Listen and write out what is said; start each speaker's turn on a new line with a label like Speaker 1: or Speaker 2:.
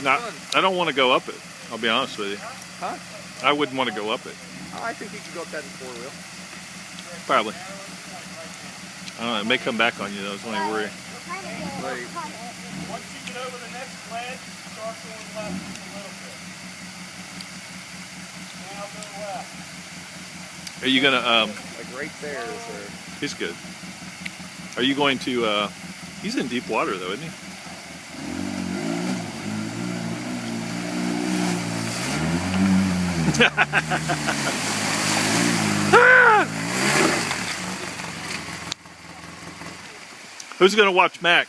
Speaker 1: Not,
Speaker 2: fun.
Speaker 1: I don't want to go up it. I'll be honest with you.
Speaker 2: Huh?
Speaker 1: I wouldn't want to go up it.
Speaker 2: Oh, I think you can go up that in four-wheel.
Speaker 1: Probably. I don't know. It may come back on you though. It's the only worry.
Speaker 2: Like,
Speaker 3: Once you get over the next ledge, start going left just a little bit. Now go left.
Speaker 1: Are you gonna?
Speaker 2: like right there is where.
Speaker 1: He's good. Are you going to? He's in deep water though, isn't he? Who's gonna watch Mac?